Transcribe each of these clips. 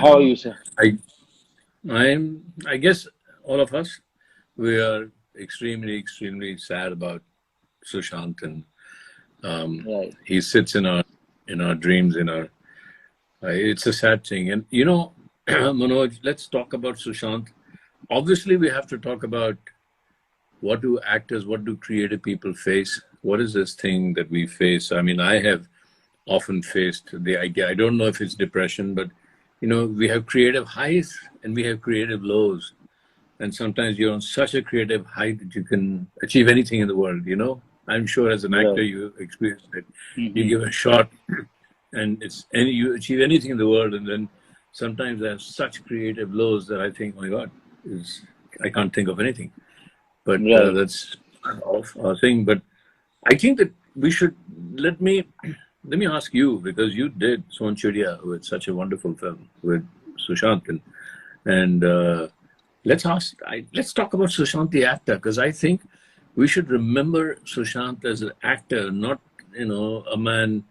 How are you, sir? I I guess all of us, we are extremely sad about Sushant, and Right. he sits in our dreams. In our It's a sad thing, and Manoj, let's talk about Sushant. Obviously, we have to talk about what do creative people face? What is this thing that we face? I mean, I have often faced the idea. I don't know if it's depression, but we have creative highs and we have creative lows. And sometimes you're on such a creative height that you can achieve anything in the world. I'm sure as an actor Right. you experienced it. You Hmm. give a shot and you achieve anything in the world, and then sometimes I have such creative lows that I think, oh my God, is I can't think of anything. But Right. that's off our thing. But I think that we should let me ask you, because you did Son Chidiya with such a wonderful film with Sushant, and let's talk about Sushant the actor, because I think we should remember Sushant as an actor, not a man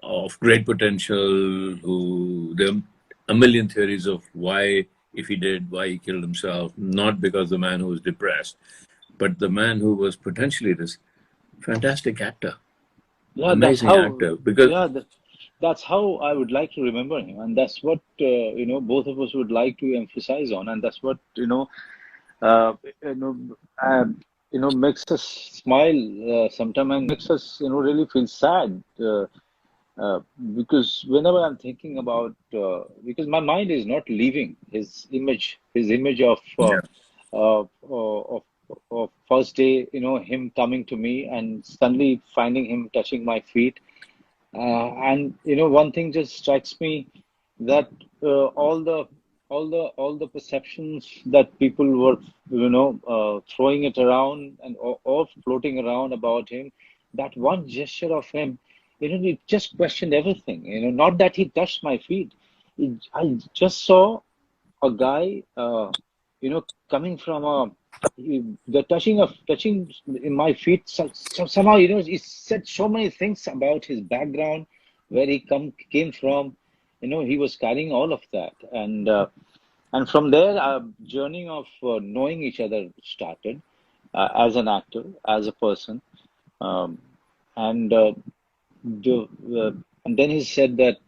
of great potential who there are a million theories of why he killed himself, not because the man who was depressed, but the man who was potentially this fantastic actor, Yeah, that's amazing how. actor. Because Yeah, that's how I would like to remember him, and that's what both of us would like to emphasize on, and that's what uh, you know, makes us smile sometimes and makes us really feel sad. Uh, because whenever I'm thinking about, because my mind is not leaving his image yeah, of first day, him coming to me and suddenly finding him touching my feet. And one thing just strikes me that all the perceptions that people were throwing it around and or floating around about him, that one gesture of him, it just questioned everything. Not that he touched my feet. I just saw a guy, coming from the touching in my feet. Somehow, he said so many things about his background, where he came from. He was carrying all of that, and from there, our journey of knowing each other started, as an actor, as a person, um, and the, uh, and then he said that,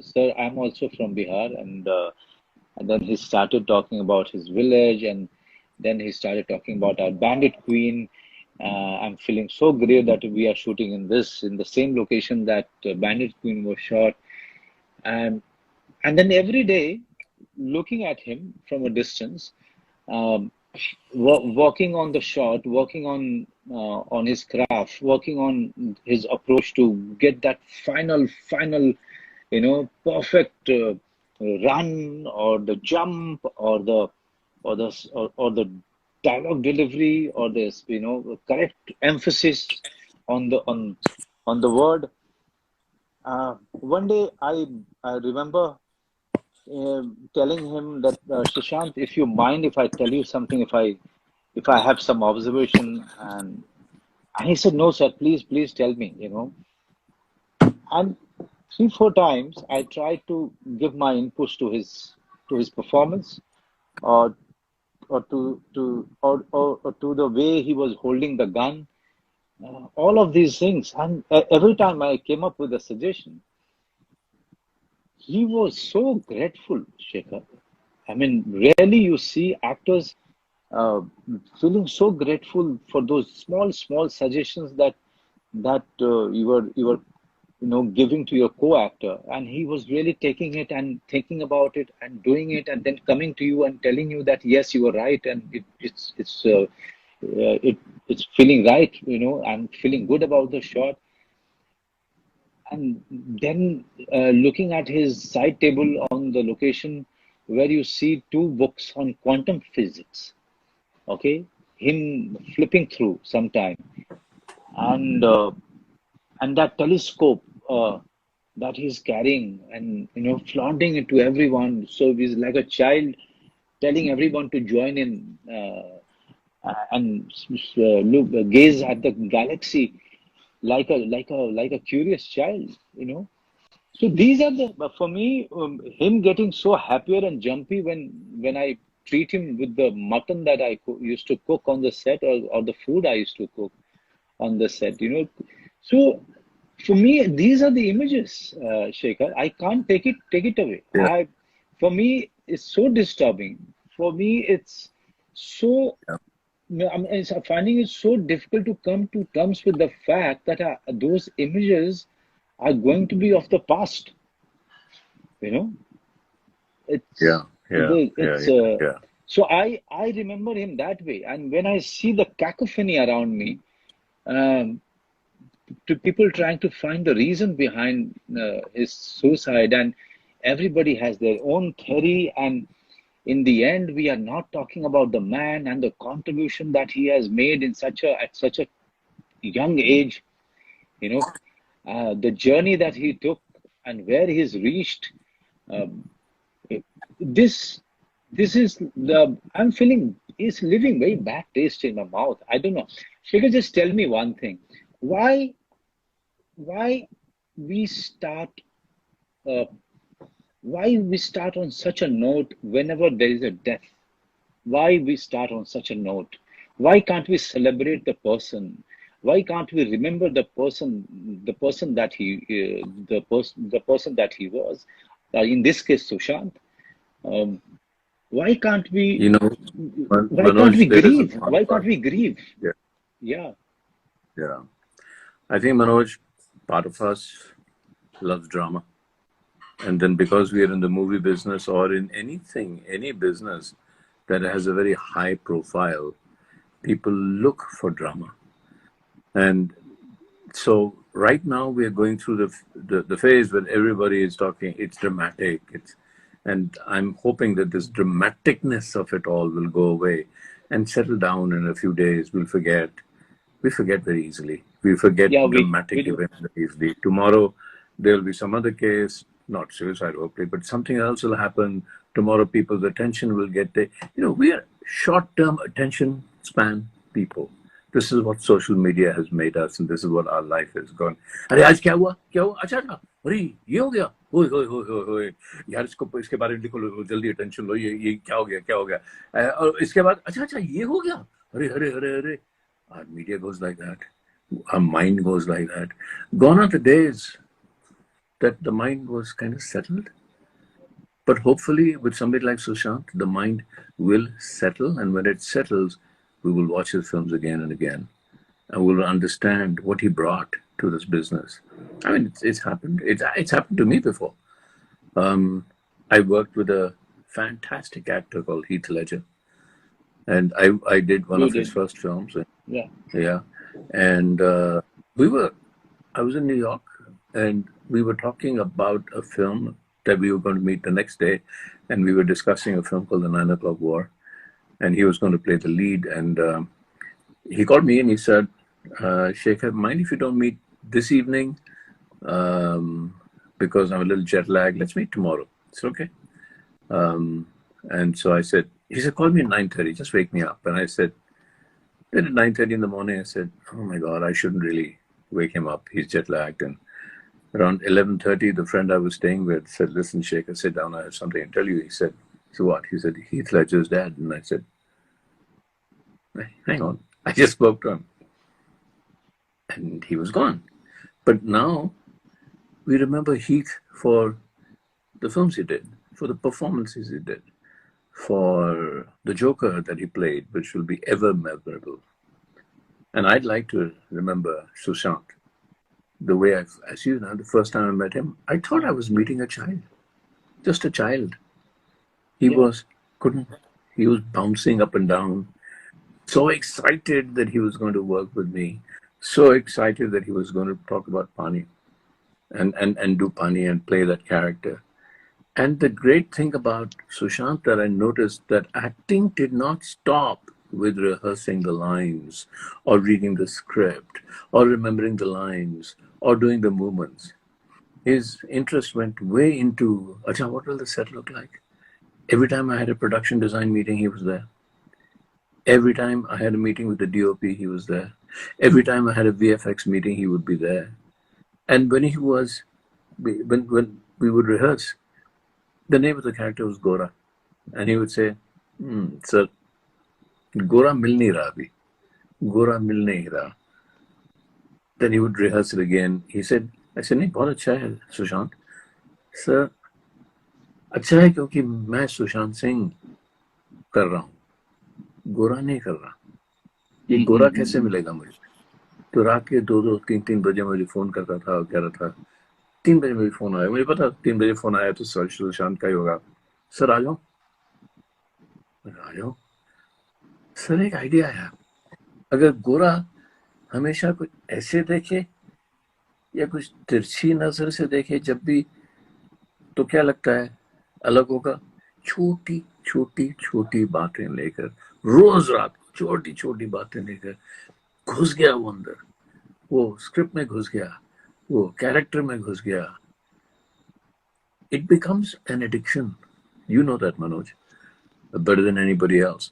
sir, I'm also from Bihar, and then he started talking about his village, and then he started talking about our Bandit Queen. I'm feeling so great that we are shooting in the same location that Bandit Queen was shot, and then every day, looking at him from a distance, um, working on the shot, working on his craft, working on his approach to get that final, perfect run, or the jump, or the dialogue delivery, or this correct emphasis on the word. One day I remember telling him that, Shashank, if you mind if I tell you something, if I have some observation, and he said, no, sir, please tell me. And three, four times I tried to give my inputs to his performance, or or to the way he was holding the gun, all of these things. And every time I came up with a suggestion, he was so grateful, Shekhar. I mean, rarely you see actors uh, feeling so grateful for those small suggestions that you were giving to your co-actor, and he was really taking it and thinking about it and doing it, and then coming to you and telling you that yes, you were right, and it's feeling right. I'm feeling good about the shot. And then looking at his side table on the location, where you see two books on quantum physics, okay, him flipping through sometime, and that telescope that he's carrying, and flaunting it to everyone. So he's like a child telling everyone to join in, and look, gaze at the galaxy like a curious child. So these are the, for me, him getting so happier and jumpy when I treat him with the mutton that I used to cook on the set, or the food I used to cook on the set, you know. So for me, these are the images, Shekhar. I can't take it away. Yeah, For me, it's so disturbing. For me, it's so. yeah, No, I'm finding it so difficult to come to terms with the fact that those images are going to be of the past. You know, it's yeah, yeah, yeah, it's yeah, yeah. so I remember him that way, and when I see the cacophony around me, um, to people trying to find the reason behind his suicide, and everybody has their own theory, and in the end, we are not talking about the man and the contribution that he has made in such a at such a young age. You know, the journey that he took and where he's reached. Um, this this is the I'm feeling is leaving very bad taste in my mouth. I don't know. Shekhar, just tell me one thing. Why why we start uh, why we start on such a note whenever there is a death? Why we start on such a note? Why can't we celebrate the person? Why can't we remember the person that the person that he was? In this case, Sushant. Um, why can't we? You know, Why can't we Manoj, there is a grieve? part Why of can't us. we grieve? Yeah, Yeah, yeah. I think, Manoj, part of us loves drama. And then because we are in the movie business or in anything, any business that has a very high profile, people look for drama. And so right now we are going through the phase where everybody is talking, it's dramatic. And I'm hoping that this dramaticness of it all will go away and settle down in a few days. We forget very easily. We forget yeah, we dramatic do. events very easily. Tomorrow, there will be some other case, not suicide, hopefully, but something else will happen. Tomorrow, people's attention will get there. You know, we are short-term attention span people. This is what social media has made us, and this is what our life has gone. अरे आज क्या हुआ? क्या हुआ? अच्छा अच्छा. अरे ये हो गया. ओए ओए ओए ओए ओए. यार इसके बारे में लिखो लो, जल्दी attention लो. ये क्या हो गया? क्या हो गया? और इसके बाद अच्छा अच्छा ये हो गया. अरे अरे अरे अरे. Our media goes like that. Our mind goes like that. Gone are the days that the mind was kind of settled. But hopefully, with somebody like Sushant, the mind will settle. And when it settles, we will watch his films again and again. And we'll understand what he brought to this business. I mean, it's happened. It's happened to me before. I worked with a fantastic actor called Heath Ledger. And I did one You of his did. first films. Yeah. Yeah. And I was in New York and we were talking about a film that we were going to meet the next day. And we were discussing a film called The 9 O'Clock War. And he was going to play the lead. And he called me and he said, Shekhar, mind if you don't meet this evening? Because I'm a little jet lagged. Let's meet tomorrow. It's okay. And so I said, he said, call me at 9:30. Just wake me up. And I said, then at 9:30 in the morning, I said, oh my God, I shouldn't really wake him up. He's jet lagged. And around 11:30, the friend I was staying with said, listen, Shekhar, sit down. I have something to tell you. He said, so what? He said, Heath Ledger's dead. And I said, hang on. I just spoke to him. And he was gone. But now we remember Heath for the films he did, for the performances he did, for the Joker that he played, which will be ever memorable. And I'd like to remember Sushant the way as you know, the first time I met him, I thought I was meeting a child, just a child. He Yeah. was he was bouncing up and down, so excited that he was going to work with me, so excited that he was going to talk about Pani and do Pani and play that character. And the great thing about Sushant that I noticed that acting did not stop with rehearsing the lines or reading the script or remembering the lines or doing the movements. His interest went way into, Acha, what will the set look like? Every time I had a production design meeting, he was there. Every time I had a meeting with the DOP, he was there. Every time I had a VFX meeting, he would be there. And when he was when we would rehearse, the name of the character was Gora, and he would say, "Sir, Gora mil nahi raha abhi. Gora mil nahi raha." Then he would rehearse it again. He said, "I said नहीं बहुत अच्छा है Sushant sir अच्छा है क्योंकि मैं सुशांत सिंह कर रहा हूँ गोरा नहीं कर रहा ये गोरा कैसे मिलेगा मुझे." तो रात के 2-3 बजे मुझे फोन करता था और कह रहा था 3 बजे मुझे फोन आया मुझे पता 3 बजे फोन आया तो सुशांत का ही होगा सर आ जाओ सर एक आइडिया आया अगर गोरा हमेशा कुछ ऐसे देखे या कुछ तिरछी नजर से देखे जब भी तो क्या लगता है अलग होगा छोटी छोटी छोटी बातें लेकर रोज रात छोटी छोटी बातें लेकर घुस गया वो अंदर वो स्क्रिप्ट में घुस गया वो कैरेक्टर में घुस गया it becomes an addiction. You know that, Manoj, better than anybody else.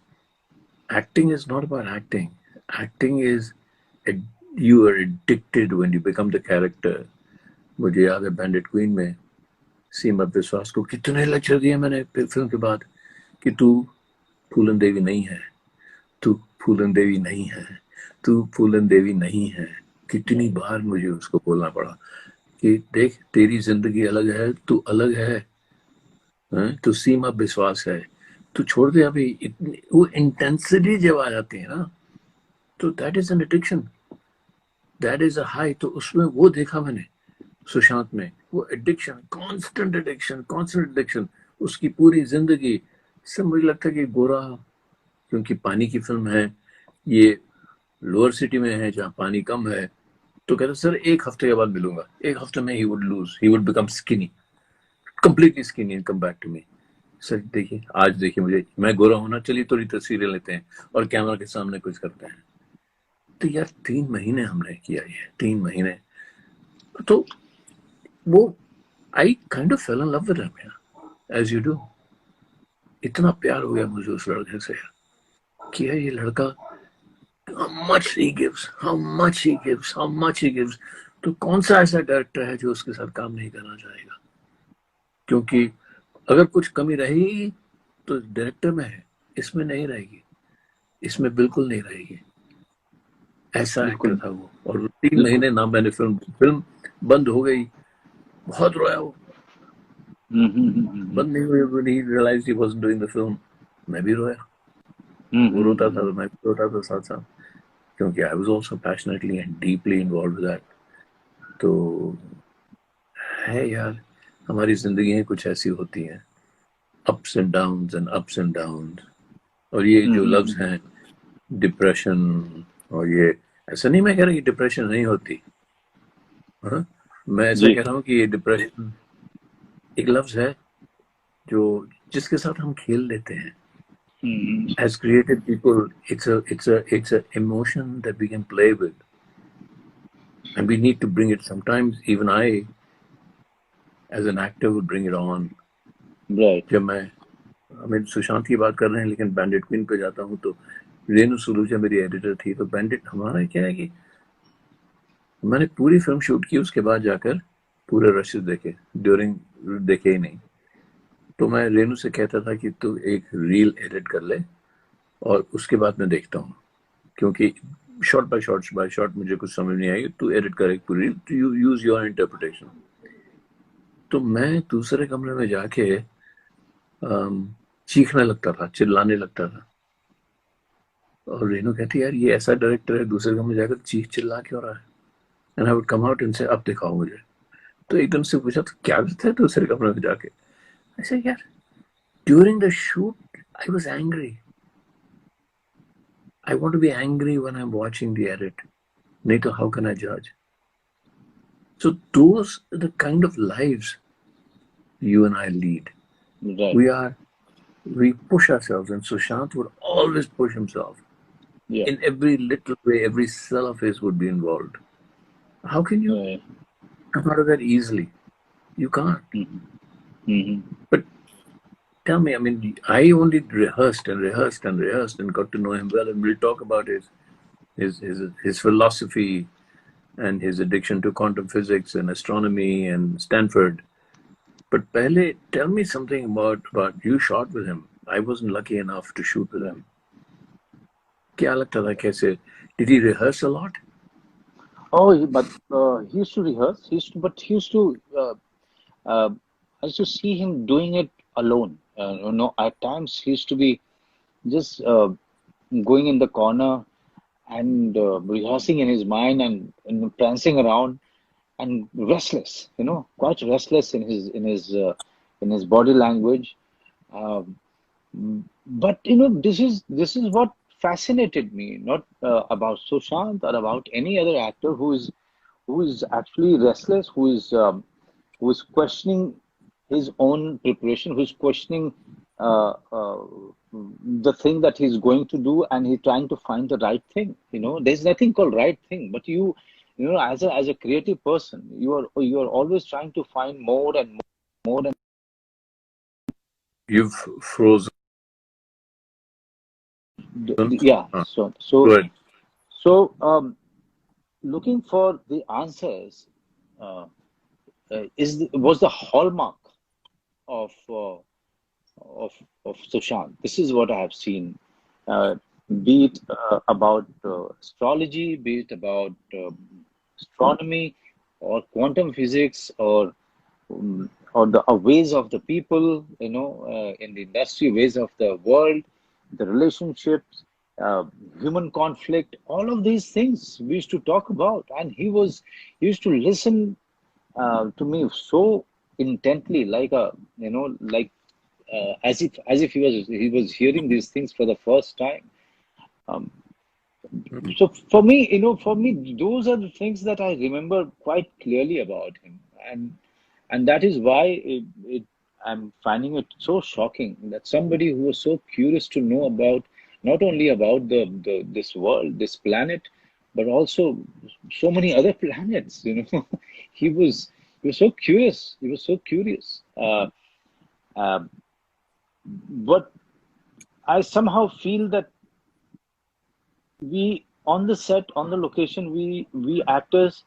Acting is not about acting. Acting is you are addicted when you become the character. मुझे याद है बैंडिट क्वीन में सीमा विश्वास को कितने लेक्चर दिए मैंने फिल्म के बाद कि तू फूलन देवी नहीं है तू फूलन देवी नहीं है तू फूलन देवी नहीं है कितनी बार मुझे उसको बोलना पड़ा कि देख तेरी जिंदगी अलग है तू अलग है तू सीमा विश्वास है तू छोड़ दे अभी वो इंटेंसिटी जब आ जाती है ना तो that is an addiction that is a high तो उसमें वो देखा मैंने सुशांत में वो एडिक्शन कांस्टेंट एडिक्शन उसकी पूरी जिंदगी सब मुझे लगता है कि गोरा क्योंकि पानी की फिल्म है ये लोअर सिटी में है जहाँ पानी कम है तो कहते सर एक हफ्ते के बाद मिलूंगा एक हफ्ते में ही would become skinny completely skinny and come back to me sir देखिए आज देखिए मुझे मैं गोरा होना चलिए थोड़ी तस्वीरें लेते हैं और कैमरा के सामने कुछ करते हैं तो यार 3 महीने हमने किया ये 3 महीने तो वो I kind of fell in love with him as you do इतना प्यार हो गया मुझे उस लड़के से कि ये लड़का how much he gives तो कौन सा ऐसा डायरेक्टर है जो उसके साथ काम नहीं करना चाहेगा क्योंकि अगर कुछ कमी रहेगी तो डायरेक्टर में है इसमें नहीं रहेगी इसमें बिल्कुल नहीं रहेगी ऐसा एक्टर था वो और 3 महीने ना मैंने फिल्म बंद हो गई बहुत रोया वो बंद नहीं हुई when he realized he wasn't doing the film मैं भी रोया वो रोता था तो मैं भी रोता था साथ साथ क्योंकि I was also passionately and deeply involved with that तो है यार हमारी जिंदगी कुछ ऐसी होती हैं ups and downs और ये जो लफ्ज हैं डिप्रेशन और ये ऐसा नहीं मैं कह रहा कि डिप्रेशन नहीं होती मैं ऐसा कह रहा हूँ कि ये डिप्रेशन एक लफ्ज है जो जिसके साथ हम खेल लेते हैं as creative people it's a emotion that we can play with and we need to bring it sometimes even I as an actor would bring it on right जब मैं सुशांत की बात कर रहे हैं लेकिन बैंडिट क्वीन पे जाता हूँ तो रेनू सुलूजा मेरी एडिटर थी तो बैंडिट हमारा क्या है कि मैंने पूरी फिल्म शूट की उसके बाद जाकर पूरे रशेस देखे ड्यूरिंग देखे ही नहीं तो मैं रेनू से कहता था कि तू एक रील एडिट कर ले और उसके बाद मैं देखता हूँ क्योंकि शॉर्ट बाय शॉर्ट मुझे कुछ समझ नहीं आई तू एडिट कर एक पूरी रील यूज योर इंटरप्रिटेशन तो मैं दूसरे कमरे में जाके चीखने लगता था चिल्लाने लगता था और रेनू कहती यार ये ऐसा डायरेक्टर है दूसरे कमरे जाकर चीख चिल्ला क्यों रहा है and I would come out इनसे अब दिखाओ मुझे तो एकदम से पूछा तो क्या करते है दूसरे कमरे में जाके I said, yeah, during the shoot, I was angry. I want to be angry when I'm watching the edit. Nato, how can I judge? So those are the kind of lives you and I lead. Right. We push ourselves, and Sushant would always push himself. Yeah. In every little way, every cell of his would be involved. How can you come out of that easily? You can't. But tell me, I mean, I only rehearsed and got to know him well, and we'll talk about his philosophy and his addiction to quantum physics and astronomy and Stanford. But Pehle, tell me something about you shot with him. I wasn't lucky enough to shoot with him. क्या लगता था कैसे? Did he rehearse a lot? Oh, but he used to rehearse. But he used to. I used to see him doing it alone. At times he used to be just going in the corner and rehearsing in his mind and prancing around and restless. Quite restless in his body language. Um, but this is what fascinated me, not about Sushant or about any other actor who is actually restless, who is questioning his own preparation, who's questioning uh, uh, the thing that he's going to do, and he's trying to find the right thing. There's nothing called right thing, but as a creative person, you are always trying to find more and more and You've frozen. yeah. Huh. So so Go ahead. so looking for the answers uh, was the hallmark of of Sushant. This is what I have seen. Uh, be it about astrology, be it about astronomy, or quantum physics, or the ways of the people, in the industry, ways of the world, the relationships, uh, human conflict, all of these things we used to talk about, and he used to listen to me so intently, as if he was hearing these things for the first time. Um, so for me, those are the things that I remember quite clearly about him, and that is why I'm finding it so shocking that somebody who was so curious to know about not only about this world, this planet, but also so many other planets. he was he was so curious. He was so curious. Uh, but I somehow feel that we on the set, on the location, we actors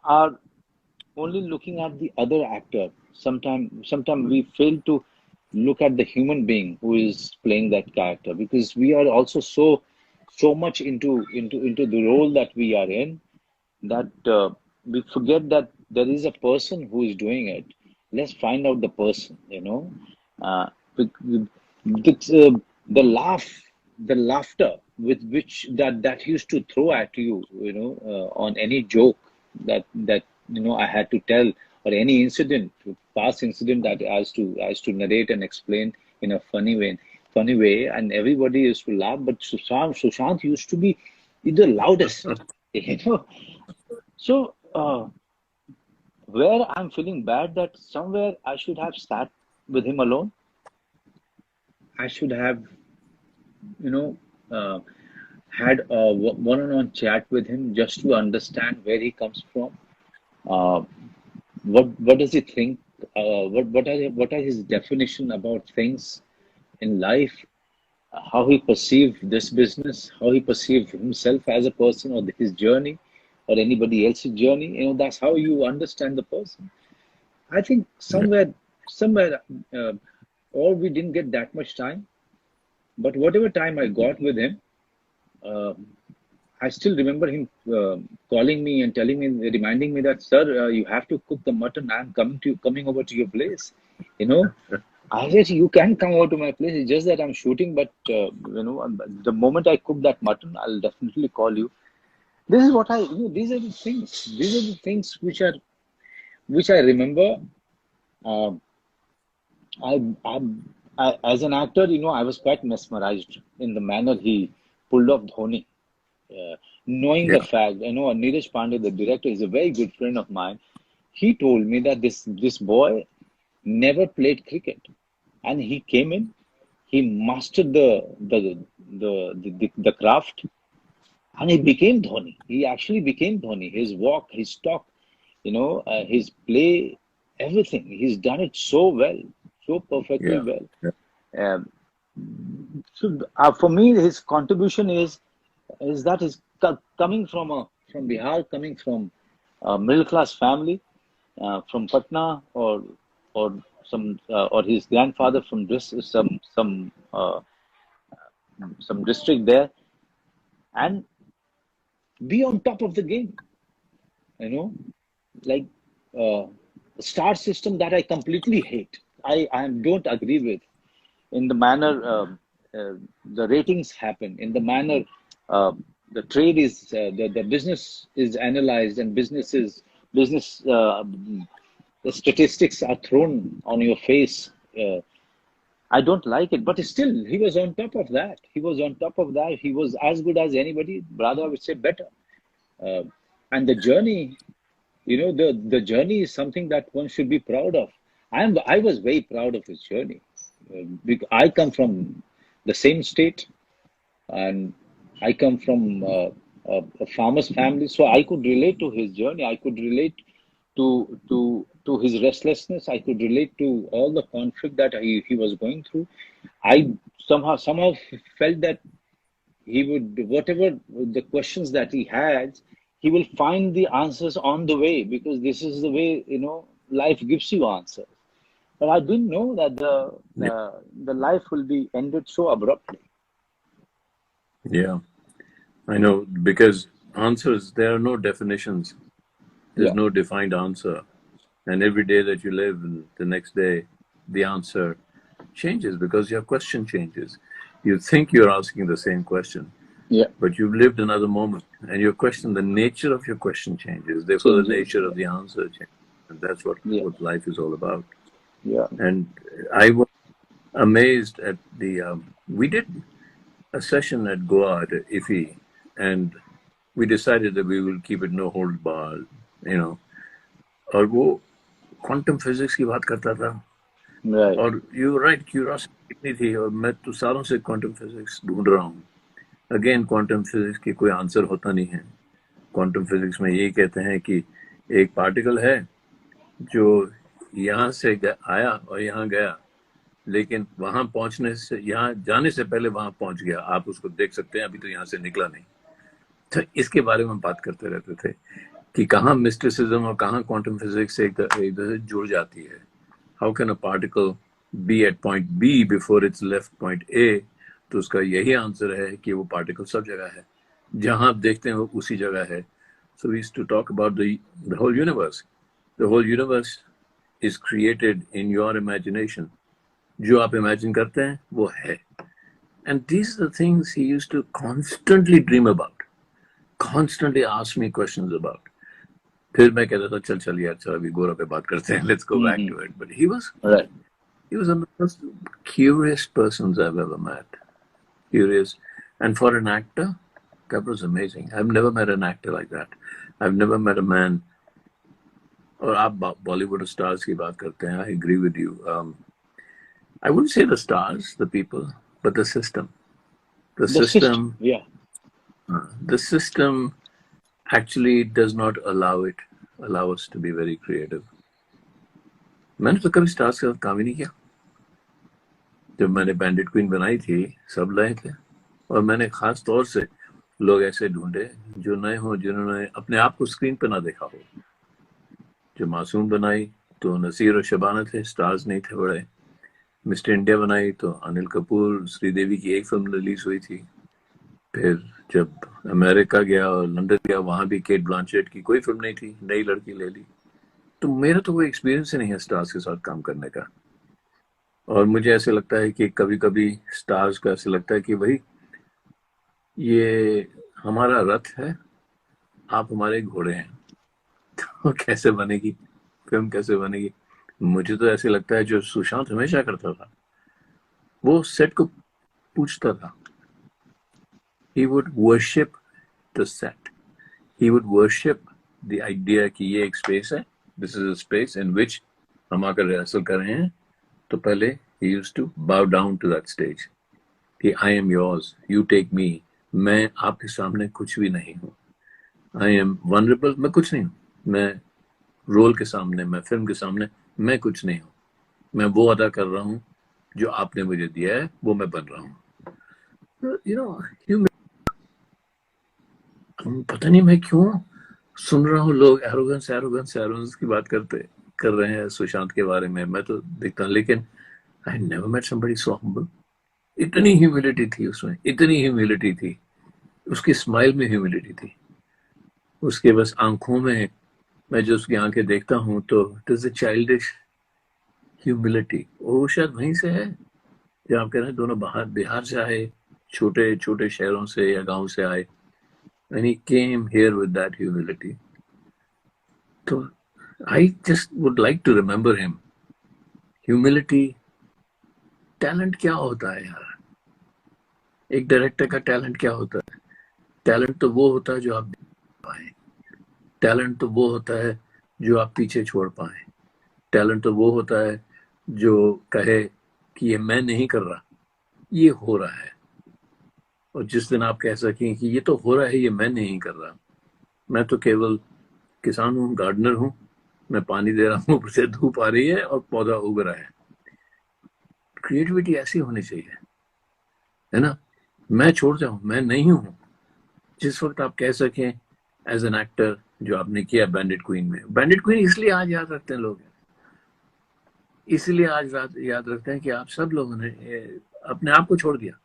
are only looking at the other actor. Sometimes we fail to look at the human being who is playing that character, because we are also so much into the role that we are in, that we forget that there is a person who is doing it. Let's find out the person. Uh, the laughter with which that used to throw at you, on any joke that I had to tell, or any past incident that I used to narrate and explain in a funny way, and everybody used to laugh. But Sushant used to be the loudest, you know. So where I'm feeling bad, that somewhere I should have sat with him alone. I should have, you know, uh, had a one-on-one chat with him, just to understand where he comes from. Uh, what does he think? What are his definition about things in life? How he perceived this business? How he perceived himself as a person, or his journey, or anybody else's journey? That's how you understand the person. I think Yeah. somewhere, uh, or we didn't get that much time, but whatever time I got with him, uh, I still remember him calling me and telling me, reminding me that, sir, you have to cook the mutton. I'm coming over to your place. You know, I said, you can come over to my place. It's just that I'm shooting, but the moment I cook that mutton, I'll definitely call you. This is what these are the things. These are the things which I remember. Um as an actor, I was quite mesmerized in the manner he pulled off Dhoni. Knowing the Yeah. fact, Neeraj Pandey, the director, is a very good friend of mine. He told me that this boy never played cricket, and he came in, he mastered the craft, and he became Dhoni. He actually became Dhoni. His walk, his talk, his play, everything. He's done it so well, so perfectly Yeah. well. Yeah. Um, so for me, his contribution is that is coming from a from Bihar, coming from a middle class family, from Patna, or or his grandfather from some district there, and be on top of the game. You know, like star system that I completely hate. I don't agree with in the manner the ratings happen, in the manner uh, the trade is the business is analyzed, and business the statistics are thrown on your face. I don't like it, but still, he was on top of that. He was on top of that. He was as good as anybody. Rather, I would say better. Uh, and the journey, the journey is something that one should be proud of. I was very proud of his journey. I come from the same state, and I come from a farmer's family, so I could relate to his journey. I could relate to his restlessness. I could relate to all the conflict that he was going through. I somehow felt that he would, whatever the questions that he had, he will find the answers on the way, because this is the way, life gives you answers. But I didn't know that the life will be ended so abruptly. Yeah, I know, because answers, there are no definitions. There's Yeah, no defined answer. And every day that you live, and the next day, the answer changes because your question changes. You think you're asking the same question, yeah, but you've lived another moment, and your question, the nature of your question changes. Therefore, the changes. nature of the answer changes. And that's what Yeah, life is all about. yeah, And I was amazed at we did a session at Goa at IFI, and we decided that we will keep it no hold bar, और वो quantum physics की बात करता था, right. और you right, curiosity इतनी थी, और मैं तो सालों से क्वांटम फिजिक्स ढूंढ रहा हूँ. अगेन, क्वांटम फिजिक्स की कोई आंसर होता नहीं है. क्वांटम फिजिक्स में यही कहते हैं कि एक पार्टिकल है जो यहाँ से आया और यहाँ गया, लेकिन वहां पहुंचने से, यहाँ जाने से पहले वहां पहुंच गया. आप उसको देख सकते हैं, अभी तो यहाँ से निकला नहीं. तो इसके बारे में बात करते रहते थे कि कहाँ मिस्टिसिज्म और कहाँ क्वांटम फिजिक्स एक दूसरे से जुड़ जाती है. How can a particle be at point B before it's left point A? तो उसका यही आंसर है कि वो पार्टिकल सब जगह है, जहां आप देखते हैं वो उसी जगह है. So we used to talk about the whole universe. The whole universe is created in your imagination. जो आप इमेजिन करते हैं वो है. And these are the things he used to constantly dream about, constantly ask me questions about. फिर मैं कहता था चल यार, चल अभी गोरा पे बात करते हैं, let's go back to it. But he was Right. one of the most curious persons I've ever met. Curious. And for an actor, that was amazing. I've never met an actor like that. I've never met a man. और आप Bollywood stars की बात करते हैं, I agree with you. I wouldn't say the stars, the people, but the system. The system, yeah. The system actually does not allow us to be very creative. मैंने तो कभी stars के साथ काम ही नहीं किया. जब मैंने बैंडिट क्वीन बनाई थी, सब नए थे, और मैंने खास तौर से लोग ऐसे ढूंढे जो नए हों, जिन्होंने अपने आप को स्क्रीन पे ना देखा हो. जो मासूम बनाई तो नसीर और शबाना थे, स्टार्स नहीं थे बड़े. मिस्टर इंडिया बनाई तो अनिल कपूर, श्रीदेवी की एक फिल्म रिलीज हुई थी. फिर जब अमेरिका गया और लंदन गया, वहां भी केट ब्लांचेट की कोई फिल्म नहीं थी, नई लड़की ले ली. तो मेरा तो कोई एक्सपीरियंस ही नहीं है स्टार्स के साथ काम करने का. और मुझे ऐसे लगता है कि कभी कभी स्टार्स को ऐसे लगता है कि भाई ये हमारा रथ है, आप हमारे घोड़े हैं. तो कैसे बनेगी फिल्म, कैसे बनेगी? मुझे तो ऐसे लगता है जो सुशांत हमेशा करता था, वो सेट को पूछता था. He would worship the set. He would worship the idea कि ये एक space है. This is a space in which हम आकर रिहर्सल कर रहे हैं. तो पहले he used to bow down to that stage कि I am yours, you take me. मैं आपके सामने कुछ भी नहीं हूँ. I am vulnerable. मैं कुछ नहीं हूँ. मैं रोल के सामने, मैं फिल्म के सामने, मैं कुछ नहीं हूँ. मैं वो अदा कर रहा हूँ जो आपने मुझे दिया है, वो मैं बन रहा हूँ. You know, पता नहीं मैं क्यों सुन रहा हूँ लोग एरोगेंस एरोगेंस एरोगेंस की बात कर रहे हैं सुशांत के बारे में। मैं तो देखता हूँ, लेकिन I never met somebody so humble. इतनी ह्यूमिलिटी थी उसमें, इतनी ह्यूमिलिटी थी उसकी स्माइल में, ह्यूमिलिटी थी उसके बस आंखों में। मैं जो उसकी आंखें देखता हूँ तो it is a childish humility. वो शायद वहीं से है जहाँ आप कह रहे हैं दोनों बाहर बिहार से आए, छोटे छोटे शहरों से या गांव से आए, and he came here with that humility. तो I just would like to remember him. Humility, talent क्या होता है यार? एक डायरेक्टर का टैलेंट क्या होता है? टैलेंट तो वो होता है जो आप पाए, टैलेंट तो वो होता है जो आप पीछे छोड़ पाए, टैलेंट तो वो होता है जो कहे कि ये मैं नहीं कर रहा, ये हो रहा है। और जिस दिन आप कह सकें कि ये तो हो रहा है, ये मैं नहीं कर रहा, मैं तो केवल किसान हूँ, गार्डनर हूँ, मैं पानी दे रहा हूँ, ऊपर से धूप आ रही है और पौधा उग रहा है। क्रिएटिविटी ऐसी होनी चाहिए, है ना? मैं छोड़ जाऊं, मैं नहीं हूं। जिस वक्त आप कह सकें एज एन एक्टर, जो आपने किया बैंडिट क्वीन में, बैंडिट क्वीन इसलिए आज याद रखते हैं लोग, इसलिए आज याद रखते हैं कि आप सब लोगों ने अपने आप को छोड़ दिया,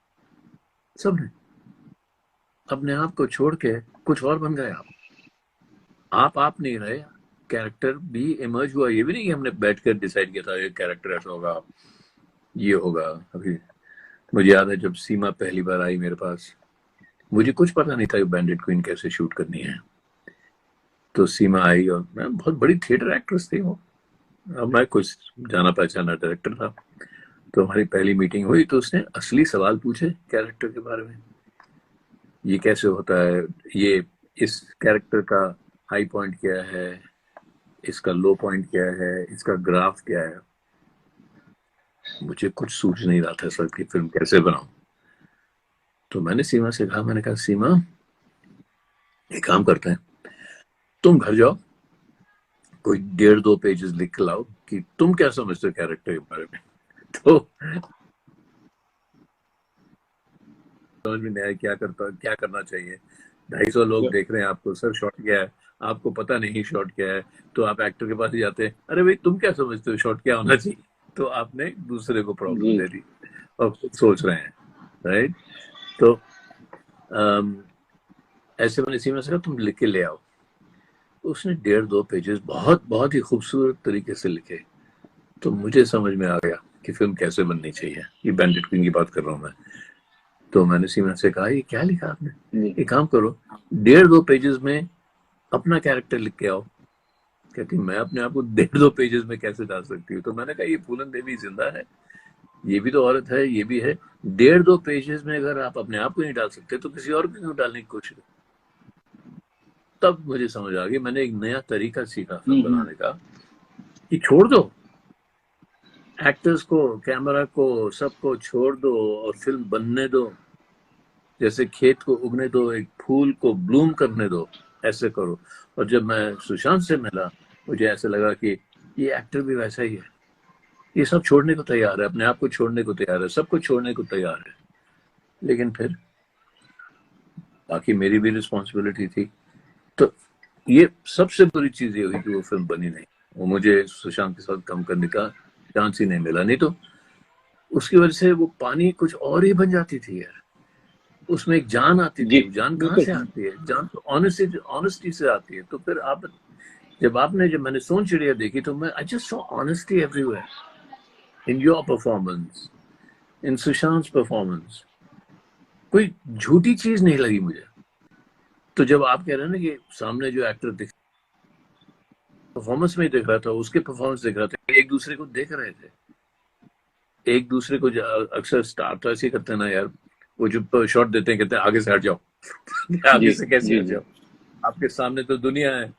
सबने अपने आप को छोड़ के कुछ और बन गए। आप नहीं रहे, कैरेक्टर भी इमर्ज हुआ। ये भी नहीं कि हमने बैठकर डिसाइड किया था ये कैरेक्टर ऐसा होगा, ये होगा। अभी मुझे याद है जब सीमा पहली बार आई मेरे पास, मुझे कुछ पता नहीं था कि बैंडिट क्वीन कैसे शूट करनी है। तो सीमा आई और मैं, बहुत बड़ी थिएटर एक्ट्रेस थी वो, अब मैं कुछ जाना पहचाना डायरेक्टर था। तो हमारी पहली मीटिंग हुई तो उसने असली सवाल पूछे कैरेक्टर के बारे में, ये कैसे होता है, ये इस कैरेक्टर का हाई पॉइंट क्या है, इसका लो पॉइंट क्या है, इसका ग्राफ क्या है। मुझे कुछ सूझ नहीं रहा था सर की फिल्म कैसे बनाऊं। तो मैंने सीमा से कहा, मैंने कहा सीमा एक काम करते हैं, तुम घर जाओ, कोई 1.5-2 पेजेस लिख के लाओ कि तुम क्या समझते हो कैरेक्टर के बारे में। तो समझ में नहीं आया क्या करना चाहिए। 250 लोग देख रहे हैं आपको, सर शॉट क्या है, आपको पता नहीं शॉट क्या है। तो आप एक्टर के पास ही जाते हैं, अरे भाई तुम क्या समझते हो शॉट क्या होना चाहिए। तो आपने दूसरे को प्रॉब्लम जी दे दी और खुद सोच रहे हैं, राइट? तो ऐसे मैंने सीमा से कहा तुम लिख के ले आओ। उसने 1.5-2 पेजेस बहुत बहुत ही खूबसूरत तरीके से लिखे। तो मुझे समझ में आ गया कि फिल्म कैसे बननी चाहिए। ये बैंडिट क्वीन की बात कर रहा हूँ मैं। तो मैंने सीमा से कहा ये क्या लिखा आपने, जी एक काम करो 1.5-2 पेजेस में अपना कैरेक्टर लिख के आओ। कहती मैं अपने आप को 1.5-2 पेजेस में कैसे डाल सकती हूँ। तो मैंने कहा ये फूलन देवी जिंदा है, ये भी तो औरत है, ये भी है। 1.5-2 पेजेस में अगर आप अपने आप को नहीं डाल सकते तो किसी और को क्यों डालने की कोशिश। तब मुझे समझ आ गई, मैंने एक नया तरीका सीखा फिल्म बनाने का कि छोड़ दो एक्टर्स को, कैमरा को, सबको छोड़ दो और फिल्म बनने दो। जैसे खेत को उगने दो, एक फूल को ब्लूम करने दो, ऐसे करो। और जब मैं सुशांत से मिला, मुझे ऐसे लगा कि ये एक्टर भी वैसा ही है, ये सब छोड़ने को तैयार है, अपने आप को छोड़ने को तैयार है, सब कुछ छोड़ने को तैयार है। लेकिन फिर बाकी मेरी भी रिस्पॉन्सिबिलिटी थी। तो ये सबसे बुरी चीज ये हुई कि वो फिल्म बनी नहीं, वो मुझे सुशांत के साथ काम करने का चांस ही नहीं मिला। नहीं तो उसकी वजह से वो पानी कुछ और ही बन जाती थी यार, उसमें एक जान आती जी थी। वो जान कहाँ बिल्कुल। से आती है? जान तो ऑनेस्टी से आती है। तो फिर आप जब मैंने सोन चिड़िया देखी तो मैं I just saw honesty everywhere in your performance, in Sushant performance. कोई झूठी चीज नहीं लगी मुझे। तो जब आप कह रहे हैं ना कि सामने जो एक्टर दिख परफॉर्मेंस में देख रहा था, उसके परफॉर्मेंस देख रहा था, एक दूसरे को देख रहे थे, एक दूसरे को अक्सर स्टार तो ऐसे करते हैं ना यार, वो जो शॉट देते हैं कहते हैं आगे से हट जाओ। जी आगे से कैसे जी हट जी जाओ, आपके सामने तो दुनिया है,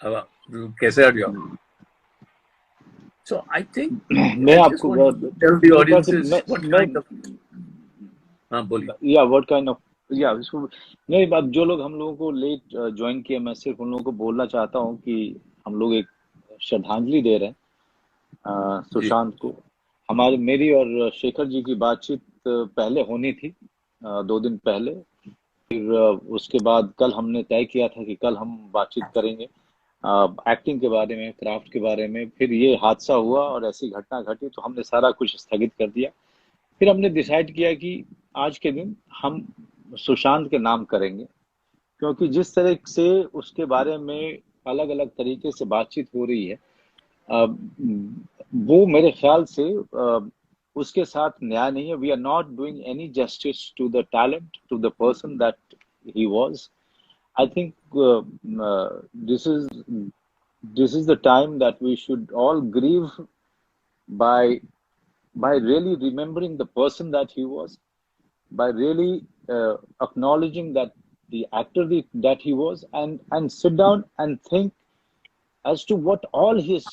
अब कैसे हट जाओ। So I think मैं I just आपको want to tell the मेरे ख्याल से audiences what मैं kind of, हाँ बोलिए। या व्हाट काइंड ऑफ या इसको नहीं, बात जो लोग हम लोगों को लेट ज्वाइन किए, मैं सिर्फ उन लोगों को बोलना चाहता हूँ कि हम लोग एक श्रद्धांजलि दे रहे हैं जी सुशांत को। हमारी मेरी और शेखर जी की बातचीत पहले होनी थी, 2 दिन पहले। फिर उसके बाद कल हमने तय किया था कि कल हम बातचीत करेंगे एक्टिंग के बारे में, क्राफ्ट के बारे में। फिर ये हादसा हुआ और ऐसी घटना घटी तो हमने सारा कुछ स्थगित कर दिया। फिर हमने डिसाइड किया कि आज के दिन हम सुशांत के नाम करेंगे, क्योंकि जिस तरह से उसके बारे में अलग अलग तरीके से बातचीत हो रही है, अ, वो मेरे ख्याल से उसके साथ न्याय नहीं है। We are not doing any justice to the talent, to the person that he was. I think this is the time that we should all grieve by really remembering the person that he was, by really acknowledging that the actor that he was, and sit down and think as to what all he's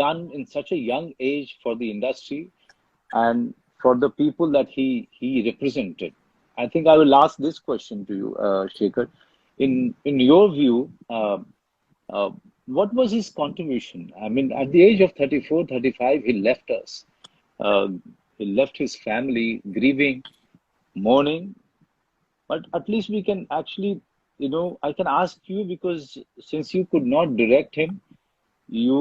done in such a young age for the industry and for the people that he represented. I think I will ask this question to you, Shekhar. In your view, uh, what was his contribution? I mean, at the age of 34, 35, he left us. Uh, he left his family grieving, mourning, but at least we can actually, I can ask you, because since you could not direct him, you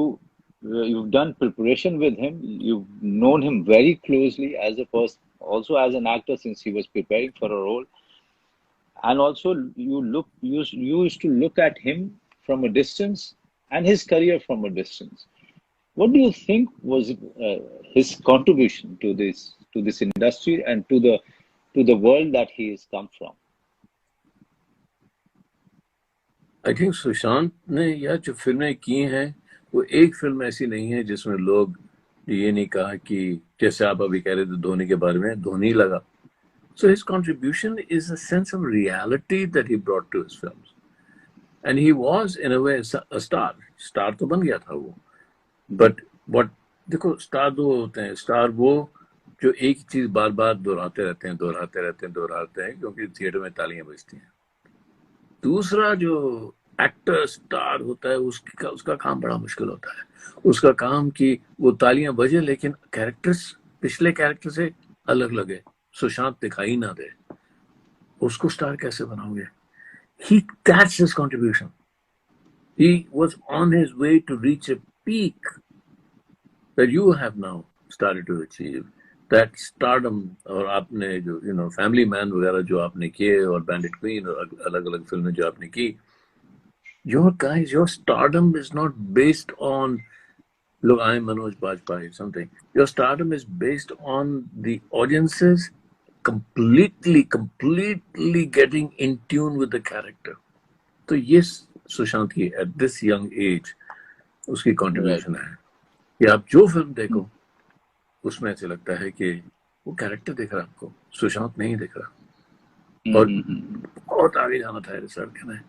you've done preparation with him, you've known him very closely as a person, also as an actor, since he was preparing for a role, and also you used to look at him from a distance and his career from a distance. What do you think was his contribution to this industry and to the world that he has come from? I think Sushant ने यह जो फिल्में की हैं वो एक film ऐसी नहीं है जिसमें लोग ये नहीं कहा कि जैसे आप अभी कह रहे थे धोनी के बारे में, धोनी लगा. So his contribution is a sense of reality that he brought to his films. And he was in a way a star. Star तो बन गया था वो. But what, देखो स्टार दो होते हैं. स्टार वो जो एक चीज बार बार दोहराते रहते हैं क्योंकि थिएटर में तालियां बजती हैं. दूसरा जो एक्टर स्टार होता है उसका काम बड़ा मुश्किल होता है. उसका काम कि वो तालियां बजे लेकिन कैरेक्टर्स पिछले कैरेक्टर से अलग लगे, सुशांत दिखाई ना दे. उसको स्टार कैसे बनाओगे? That's his contribution. He was on his way to reach a peak that you have now started to achieve. That stardom, और आपने जो फैमिली मैन वगैरह जो आपने किए और बैंडिट क्वीन और अलग अलग फिल्में जो आपने की, your stardom is not based on, look, I'm Manoj Bajpayee, something. Your stardom is based on the audiences completely getting in tune with the character. तो ये सुशांत की at this young age उसकी contribution है कि आप जो फिल्म देखो उसमें ऐसे लगता है कि वो कैरेक्टर दिख रहा है आपको, सुशांत नहीं दिख रहा. और बहुत आगे जाना था रिसर्च में,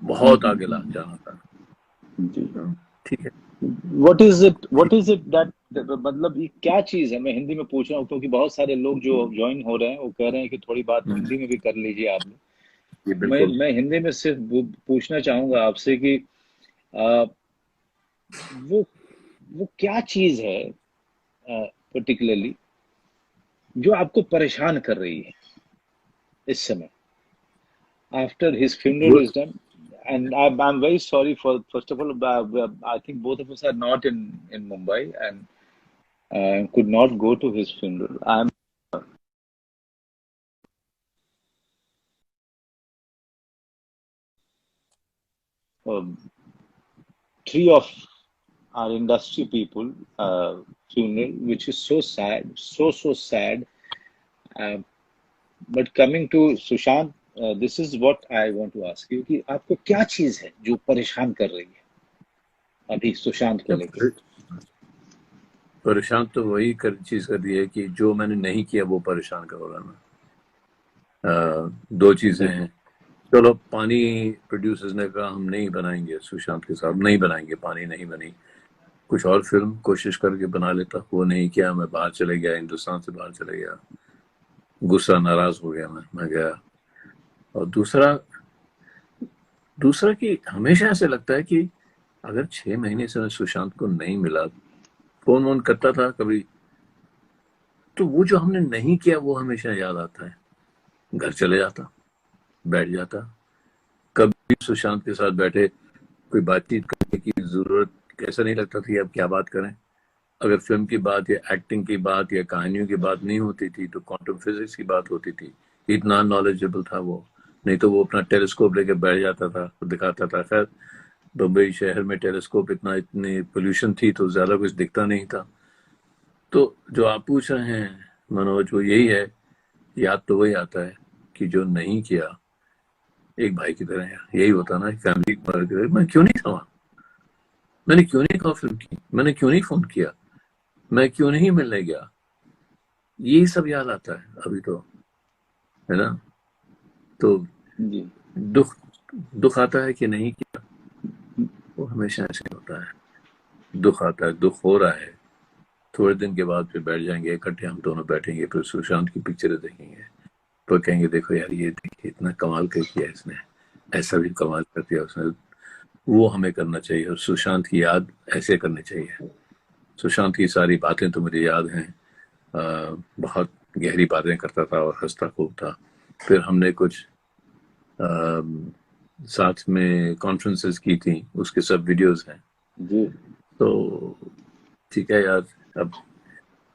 बहुत आगे जाना था. ठीक है. What is it that मतलब ये क्या चीज है? मैं हिंदी में पूछ रहा हूँ क्योंकि बहुत सारे लोग जो ज्वाइन हो रहे हैं वो कह रहे हैं कि थोड़ी बात हिंदी में भी कर लीजिए आप लोग. मैं हिंदी में सिर्फ पूछना चाहूंगा आपसे कि वो क्या चीज है पर्टिकुलरली जो आपको परेशान कर रही है इस समय, after his funeral is done? And I'm very sorry for, first of all, I think both of us are not in Mumbai and could not go to his funeral. Three of our industry people funeral, which is so sad, so sad. But coming to Sushant, this is what I want to ask you कि आपको क्या चीज है जो परेशान कर रही है अभी सुशांत को लेकर? परेशान तो वही चीज कर रही है कि जो मैंने नहीं किया वो परेशान करोगा ना. दो चीजें हैं. चलो, पानी प्रोड्यूसर्स ने कहा हम नहीं बनाएंगे सुशांत के साथ, नहीं बनाएंगे, पानी नहीं बनी. कुछ और फिल्म कोशिश करके बना लेता, वो नहीं किया. मैं बाहर चले गया, हिंदुस्तान से बाहर चले गया, गुस्सा, नाराज हो गया, मैं गया. और दूसरा कि हमेशा ऐसे लगता है कि अगर 6 महीने से मैं सुशांत को नहीं मिला, फोन करता था कभी, तो वो जो हमने नहीं किया वो हमेशा याद आता है. घर चले जाता, बैठ जाता। कभी सुशांत के साथ बैठे कोई बातचीत करने की जरूरत ऐसा नहीं लगता थी अब क्या बात करें। अगर फिल्म की बात या एक्टिंग की बात या कहानियों की बात नहीं होती थी तो क्वांटम फिजिक्स की बात होती थी। इतना नॉलेजेबल था वो। नहीं तो वो अपना टेलीस्कोप लेके बैठ जाता था और दिखाता था। खैर बम्बई शहर में टेलीस्कोप इतनी पोल्यूशन थी तो ज्यादा कुछ दिखता नहीं था। तो जो आप पूछ रहे हैं मनोज, वो यही है, याद तो वही आता है कि जो नहीं किया एक भाई की तरह। यही होता ना, फैमिली मर गए, मैं क्यों नहीं था वहां, मैंने क्यों नहीं कॉल फिल्म की, मैंने क्यों नहीं फोन किया, मैं क्यों नहीं मिलने गया, यही सब याद आता है अभी तो, है ना। तो जी। दुख दुख आता है कि नहीं किया, वो हमेशा ऐसे होता है। दुख आता है, दुख हो रहा है, थोड़े दिन के बाद फिर बैठ जाएंगे इकट्ठे, हम दोनों बैठेंगे, फिर सुशांत की पिक्चरें देखेंगे, तो कहेंगे देखो यार ये देखिए इतना कमाल कर किया इसने, ऐसा भी कमाल कर दिया उसने, वो हमें करना चाहिए। और सुशांत की याद ऐसे करनी चाहिए। सुशांत की सारी बातें तो मुझे याद हैं। बहुत गहरी बातें करता था और हंसता खूब था। फिर हमने कुछ साथ में कॉन्फ्रेंसेस की थी, उसके सब वीडियोस हैं। जी। तो ठीक है यार, अब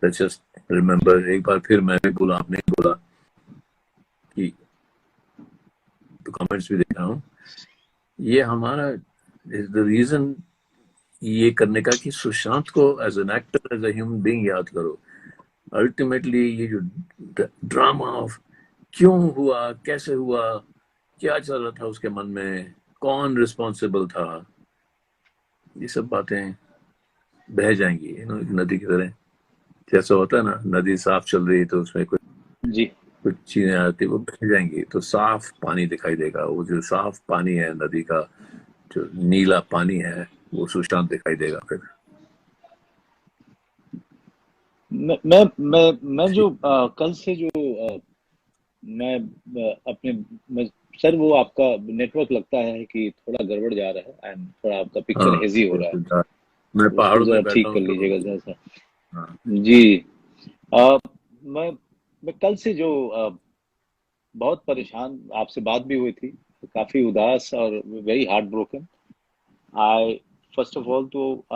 लेट्स जस्ट रिमेम्बर, एक बार फिर मैं भी बोला, आपने भी बोला कि, तो कमेंट्स भी देख रहा हूँ, ये हमारा इज द रीजन ये करने का कि सुशांत को as an actor, as a human being याद करो। अल्टीमेटली ये जो ड्रामा ऑफ क्यों हुआ, कैसे हुआ, क्या चल रहा था उसके मन में, कौन रिस्पॉन्सिबल था, ये सब बातें बह जाएंगी नदी की तरह। जैसा होता है ना, नदी साफ चल रही है तो उसमें कुछ जी। कुछ चीजें आती, वो बह जाएंगी तो साफ पानी दिखाई देगा। वो जो साफ पानी है नदी का, जो नीला पानी है, वो सुशांत दिखाई देगा फिर। मैं जो कल से जो मैं अपने सर, वो आपका नेटवर्क लगता है कि थोड़ा गड़बड़ जा रहा है, एंड थोड़ा आपका पिक्चर हाँ हेजी हो थोड़ा रहा है। सा, मैं उसको पहाड़ों जरा में बैठा ठीक कर हूँ तो। लीजिएगा जरा सा। हाँ। जी। अ, मैं मैं कल से जो बहुत परेशान, आपसे बात भी हुई थी, काफी उदास और very heart broken. I first of all तो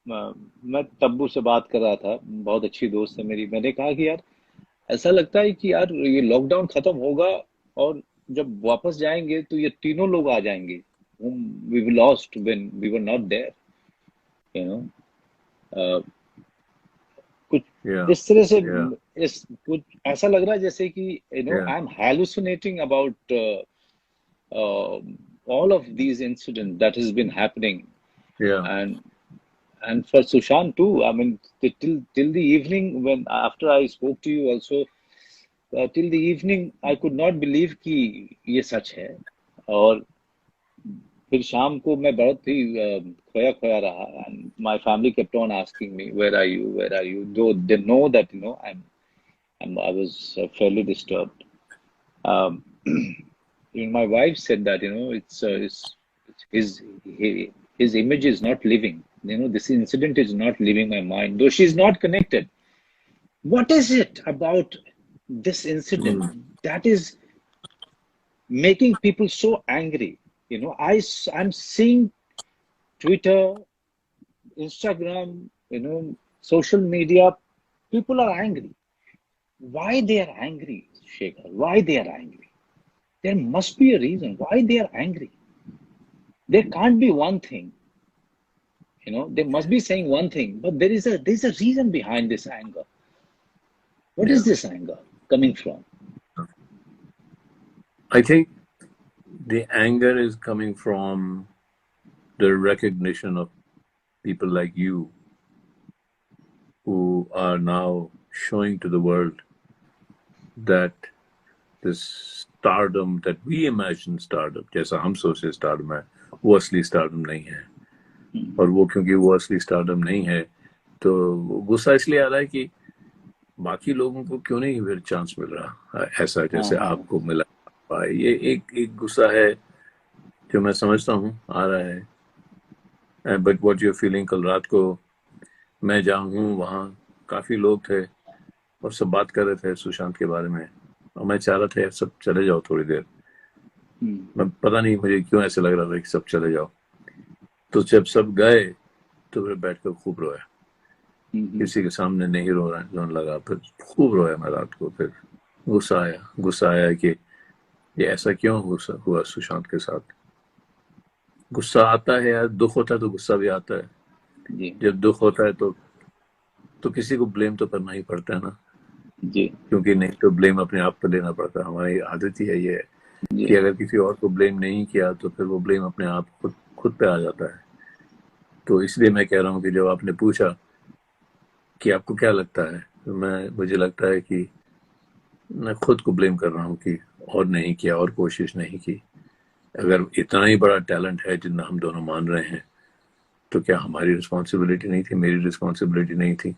मैं तब्बू से बात कर रहा था, बहुत अच्छी दोस्त है मेरी। मैंने कहा कि यार, ऐसा लगता है कि यार ये लॉकडाउन खत्म होगा और जब वापस जाएंगे तो ये तीनों लोग आ जाएंगे whom we lost when we were not there, you know। कुछ या इस तरह से, या इस कुछ ऐसा लग रहा है जैसे कि या I am hallucinating about all of these incidents that has been happening, या and for Sushant too. I mean, till the evening, when after I spoke to you also, till the evening I could not believe कि ये सच है। और फिर शाम को मैं बहुत ही खोया खोया रहा, and my family kept on asking me, where are you, where are you, though they know that I was fairly disturbed. um, Even my wife said that it's his image is not living. This incident is not leaving my mind, though she's not connected. What is it about this incident that is making people so angry? I'm seeing Twitter, Instagram, social media. People are angry. Why they are angry, Shekhar? Why they are angry? There must be a reason why they are angry. There can't be one thing. They must be saying one thing, but there's a reason behind this anger. What is या this anger coming from? I think the anger is coming from the recognition of people like you who are now showing to the world that this stardom that we imagine stardom, जैसा हम सोचे stardom है, वो असली stardom नहीं है। और वो क्योंकि वो असली stardom नहीं है तो गुस्सा इसलिए आ रहा है कि बाकी लोगों को क्यों नहीं फिर चांस मिल रहा ऐसा जैसे हाँ, आपको मिला। ये एक गुस्सा है जो मैं समझता हूँ आ रहा है। बट व्हाट यू फीलिंग, कल रात को मैं जहाँ हूँ वहाँ काफी लोग थे और सब बात कर रहे थे सुशांत के बारे में, और मैं चाह रहा था यार सब चले जाओ थोड़ी देर, मैं पता नहीं मुझे क्यों ऐसे लग रहा था कि सब चले जाओ। तो जब सब गए तो फिर बैठकर खूब रोया, किसी के सामने नहीं रोने लगा, फिर खूब रोया मैं रात को। फिर गुस्सा आया कि ये ऐसा क्यों हुआ सुशांत के साथ। गुस्सा आता है यार, दुख होता है तो गुस्सा भी आता है। जी जब दुख होता है तो किसी को ब्लेम तो करना ही पड़ता है ना, जी क्योंकि नहीं तो ब्लेम अपने आप पर लेना पड़ता है। हमारी आदत ही है ये जी कि अगर किसी और को ब्लेम नहीं किया तो फिर वो ब्लेम अपने आप खुद पे आ जाता है। तो इसलिए मैं कह रहा हूँ कि जब आपने पूछा कि आपको क्या लगता है, तो मुझे लगता है कि मैं खुद को ब्लेम कर रहा हूँ कि और नहीं किया और कोशिश नहीं की। अगर इतना ही बड़ा टैलेंट है जितना हम दोनों मान रहे हैं, तो क्या हमारी रिस्पॉन्सिबिलिटी नहीं थी, मेरी रिस्पॉन्सिबिलिटी नहीं थी?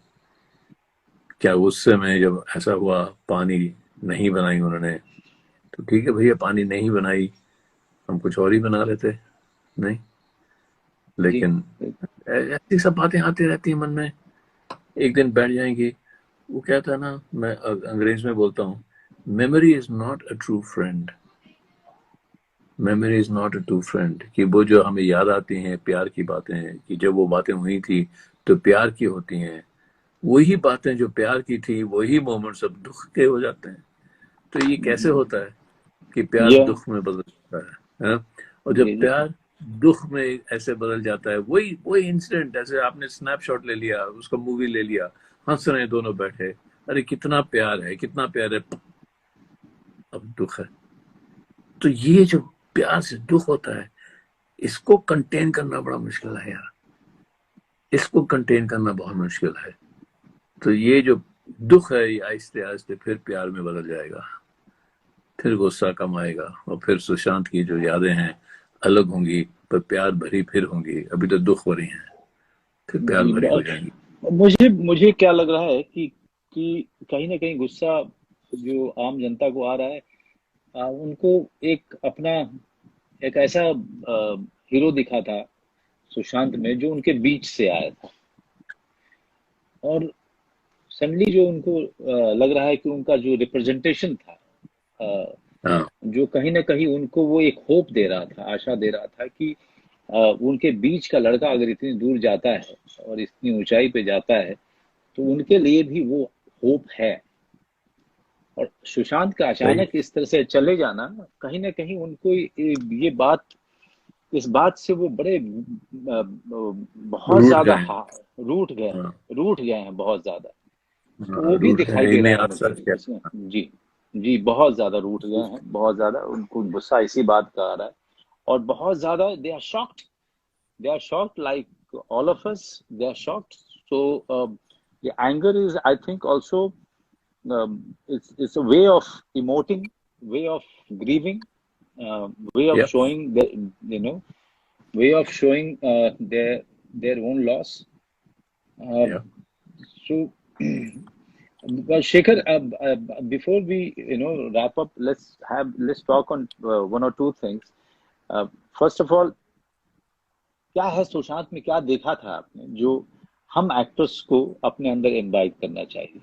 क्या उस समय जब ऐसा हुआ पानी नहीं बनाई उन्होंने, तो ठीक है भैया, पानी नहीं बनाई, हम कुछ और ही बना रहे थे। नहीं, जी लेकिन ऐसी सब बातें आती रहती है मन में, एक दिन बैठ जाएंगी। वो कहता है ना, मैं अंग्रेज में बोलता हूँ, memory is not a true friend. Memory is not a true friend, कि वो जो हमें याद आती हैं प्यार की बातें हैं, कि जब वो बातें हुई थी तो प्यार की होती हैं, वही बातें जो प्यार की थी वही मोमेंट्स अब दुख के हो जाते हैं। तो ये कैसे होता है कि प्यार ये दुख में बदल जाता है? और जब जी जी प्यार दुख में ऐसे बदल जाता है, वही वही इंसिडेंट, ऐसे आपने स्नैपशॉट ले लिया, उसका मूवी ले लिया, हंस रहे हैं दोनों बैठे, अरे कितना प्यार है, कितना प्यार है, अब दुख है। तो ये जो प्यार से दुख होता है, इसको कंटेन करना बड़ा मुश्किल है यार, इसको कंटेन करना बहुत मुश्किल है। तो ये जो दुख है, ये आहिस्ते आहिस्ते फिर प्यार में बदल जाएगा, फिर गुस्सा कम आएगा, और फिर सुशांत की जो यादें हैं अलग होंगी, पर प्यार भरी फिर होंगी। अभी तो दुख हो रही हैं, फिर प्यार जी भरी हो जाएंगी। मुझे मुझे क्या लग रहा है कि कहीं ना कहीं गुस्सा जो आम जनता को आ रहा है, उनको एक अपना एक ऐसा हीरो दिखा था सुशांत में, जो उनके बीच से आया था, और सडनली जो उनको लग रहा है कि उनका जो रिप्रेजेंटेशन था, अ, हाँ जो कहीं ना कहीं उनको वो एक होप दे रहा था, आशा दे रहा था कि उनके बीच का लड़का अगर इतनी दूर जाता है और इतनी ऊंचाई पे जाता है, तो उनके लिए भी वो होप है। और सुशांत का सही। अचानक इस तरह से चले जाना, कहीं ना कहीं उनको ये बात, इस बात से वो बड़े बहुत रूठ ज्यादा गए हैं। हाँ रूठ गए हैं बहुत ज्यादा। तो हाँ, वो भी रूठ गए दिखाई हैं, दे रहा इन्हें है आप मुझे सच कहते इसमें। जी जी, बहुत ज्यादा रूठ गए हैं, बहुत ज्यादा उनको गुस्सा इसी बात का आ रहा है, और बहुत ज्यादा they are shocked, they are shocked like all of us, they are shocked. So the anger is, I think, also it's a way of emoting, way of grieving, way of हैं। Yup. showing the, you know, way of showing their own loss. uh, yup. so well, Shekhar, before we wrap up, let's talk on one or two things. First of all, क्या है सुशांत में, क्या देखा था आपने जो हम एक्टर्स को अपने अंदर इनवाइट करना चाहिए?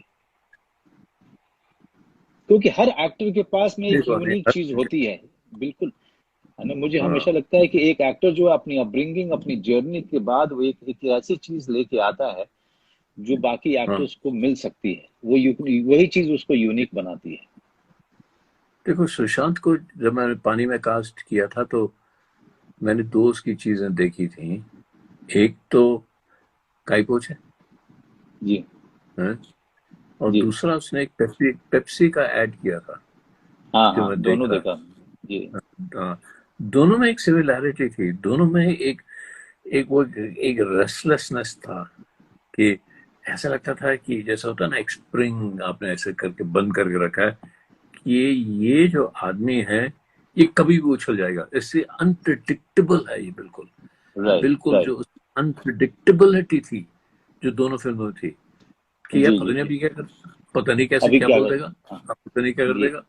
क्योंकि हर एक्टर के पास में एक देखो अभी यूनिक चीज होती है, बिल्कुल, है ना? मुझे हमेशा लगता है कि एक एक्टर जो अपनी अपब्रिंगिंग, अपनी जर्नी के बाद वो एक ऐसी चीज लेके आता है जो बाकी हाँ, एक्टर्स को मिल सकती है, वही चीज उसको यूनिक बनाती है। देखो सुशांत को जब मैंने पानी में कास्ट किया था, तो मैंने दो उसकी चीजें देखी थी। एक तो काइपोच जी है, और जी, दूसरा उसने एक पेप्सी पेप्सी का ऐड किया था, हाँ जो हाँ, मैं देख दोनों रहा देखा। जी था। हाँ, दोनों में एक सिमिलैरिटी थी, दोनों में एक एक रेस्टलेसनेस था, कि ऐसा लगता था कि जैसा होता है ना, एक स्प्रिंग आपने ऐसे करके बंद करके रखा है, कि ये जो आदमी है ये कभी भी उछल जाएगा। इससे अनप्रिडिक्टेबल है ये, बिल्कुल राइट बिल्कुल राइट। जो अनप्रिडिक्टेबिलिटी थी जो दोनों फिल्मों में थी, कि यार जी पता जी नहीं जी, अभी क्या कर, पता नहीं कैसे अभी क्या क्या बोल कर, देगा, हाँ, अब पता नहीं क्या कर जी देगा।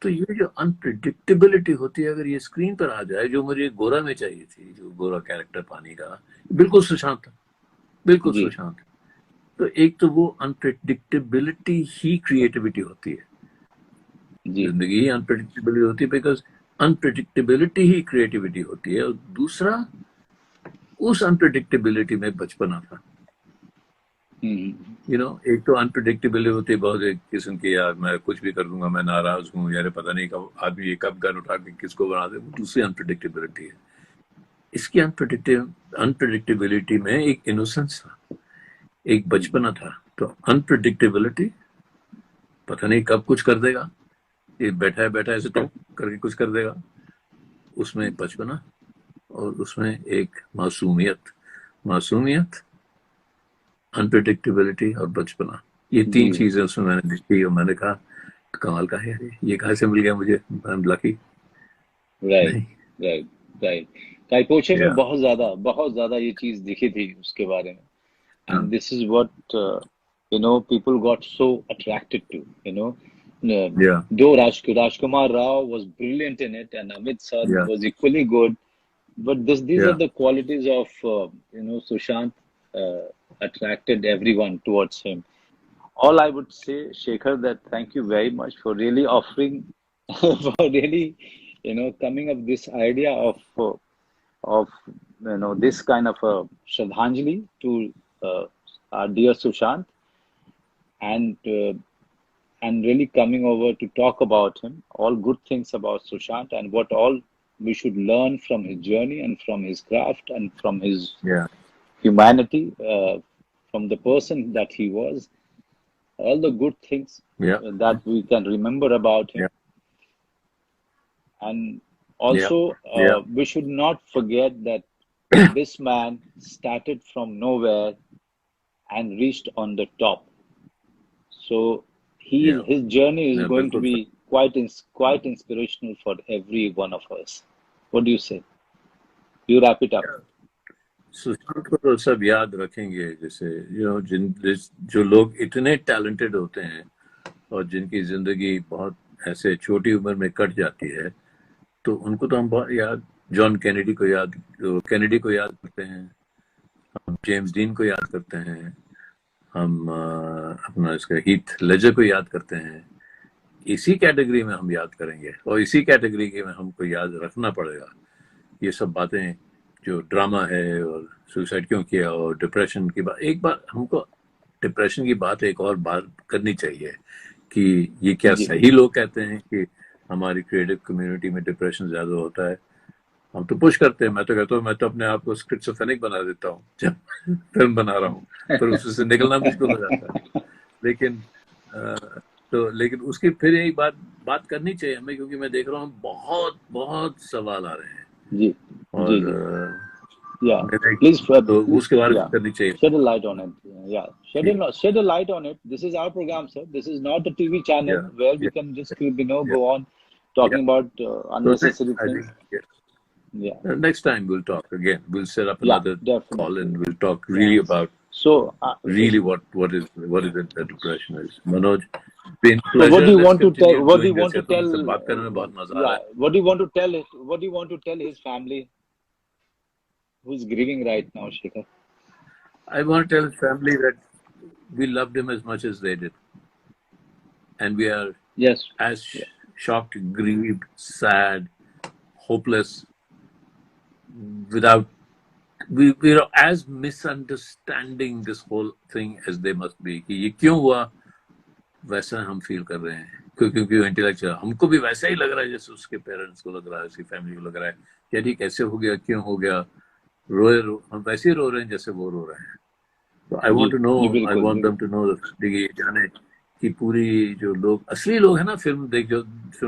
तो ये जो अनप्रिडिक्टेबिलिटी होती है, अगर ये स्क्रीन पर आ जाए, जो मुझे गोरा में चाहिए थी, जो गोरा कैरेक्टर पानी का, बिल्कुल सुशांत था, बिल्कुल जी सुशांत। तो एक तो वो अनप्रिडिक्टेबिलिटी ही क्रिएटिविटी होती है, जी जिंदगी ही अनप्रिडिक्टेबिलिटी होती है, बिकॉज अनप्रिडिक्टेबिलिटी ही क्रिएटिविटी होती है, और दूसरा उस अनप्रिडिक्टेबिलिटी में बचपना था। एक तो अनप्रिडिक्टेबिलिटी होती है बहुत, एक किस्म की, यार मैं कुछ भी कर दूंगा, मैं नाराज हूँ, यार पता नहीं कब आदमी ये कब गन उठा के किसको बना दे, दूसरी अनप्रिडिक्टेबिलिटी है। इसकी अनप्रिडिक्टेबिलिटी में एक इनोसेंस था, एक बचपना था। तो अनप्रिडिक्टेबिलिटी, पता नहीं कब कुछ कर देगा, ये बैठा है ऐसे तो करके कुछ कर देगा, उसमें बचपना, और उसमें एक मासूमियत, अनप्रिडिक्टेबिलिटी और बचपना, ये तीन चीजें उसमें मैंने देखी, और मैंने कहा कमाल का है ये कहाँ से मिल गया मुझे, I am lucky. Right. Kai Po Che में बहुत ज्यादा ये चीज दिखी थी उसके बारे में, and this is what people got so attracted to, though Rajkumar Rao was brilliant in it and Amit Sir was equally good, but these are the qualities of Sushant attracted everyone towards him. All I would say, Shekhar, that thank you very much for really offering for really coming up this idea of this kind of a Shraddhanjali to our dear Sushant, and really coming over to talk about him, all good things about Sushant, and what all we should learn from his journey and from his craft and from his humanity, from the person that he was, all the good things that we can remember about him. And also, we should not forget that this man started from nowhere and reached on the top. So his journey is going to be quite inspirational for every one of us. What do you say? You wrap it up. Sushant को तो सब याद रखेंगे, जैसे जो लोग इतने talented होते हैं और जिनकी जिंदगी बहुत ऐसे छोटी उम्र में कट जाती है, तो उनको तो हम बहुत याद, जॉन कैनेडी को याद करते हैं, हम जेम्स डीन को याद करते हैं, हम अपना इसका हीथ लेजर को याद करते हैं। इसी कैटेगरी में हम याद करेंगे, और इसी कैटेगरी में हमको याद रखना पड़ेगा ये सब बातें, जो ड्रामा है और सुसाइड क्यों किया और डिप्रेशन की बात। एक बार हमको डिप्रेशन की बात एक और बात करनी चाहिए कि ये क्या सही लोग कहते हैं कि हमारी क्रिएटिव कम्युनिटी में डिप्रेशन ज्यादा होता है। हम तो पुश करते हैं, मैं तो कहता हूँ, मैं तो अपने आप को स्किज़ोफ्रेनिक बना देता हूँ जब फिल्म बना रहा हूँ, पर उससे निकलना मुश्किल हो जाता है। लेकिन उसकी फिर एक बात करनी चाहिए हमें, क्योंकि मैं देख रहा हूँ बहुत सवाल आ रहे हैं जी, और please, तो उसके बारे में करनी चाहिए। Shed a light on it. Shed a light on it. This is our program, sir. This is not a TV channel where we can just go on talking about unnecessary things. Next time we'll talk again. We'll set up another call and we'll talk really about really what is it that depression is. Manoj, been pleasure. So what do you want to tell? What do you want to tell? बात करने में बहुत मजा आ रहा है. What do you want to tell? What do you want to tell his family who's grieving right now, Shekhar? I want to tell his family that we loved him as much as they did, and we are as shocked, grieved, sad, hopeless. We are as misunderstanding this whole thing as they must be. कि ये क्यों हुआ, वैसा हम feel कर रहे हैं, क्योंकि इंटेलेक्चुअल हमको भी वैसा ही लग रहा है जैसे उसके पेरेंट्स को लग रहा है, उसकी फैमिली को लग रहा है, यार ये कैसे हो गया, क्यों हो गया, हम वैसे ही रो रहे हैं जैसे वो रो रहे हैं। तो I want them to know ये जाने कि पूरी जो लोग असली लोग हैं ना, फिल्म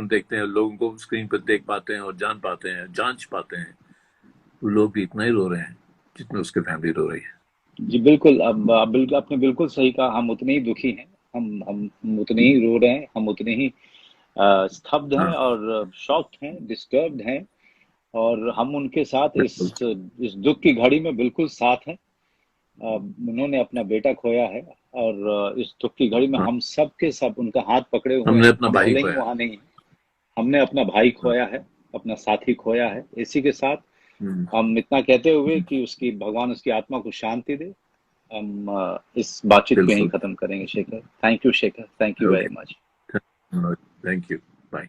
देखते हैं, लोगों को स्क्रीन पर देख पाते हैं और जान पाते हैं, जांच पाते हैं, वो लोग भी इतना ही रो रहे हैं जितना उसके फैमिली रो रही है। जी बिल्कुल, अब आपने बिल्कुल सही कहा, हम उतने ही दुखी हैं, हम उतने ही रो रहे हैं, हम उतने ही स्तब्ध हैं और शॉक्ड हैं, डिस्टर्ब्ड हैं, और हम उनके साथ इस दुख की घड़ी में बिल्कुल साथ हैं। उन्होंने अपना बेटा खोया है और इस दुख की घड़ी में हम सब के सब उनका हाथ पकड़े हुए हमने अपना भाई खोया, वहां नहीं, हमने अपना भाई खोया है, अपना साथी खोया है। इसी के साथ हम इतना कहते हुए कि भगवान उसकी आत्मा को शांति दे, हम इस बातचीत को यहीं खत्म करेंगे। Shekhar, thank you Shekhar, thank you very much. Thank you, bye.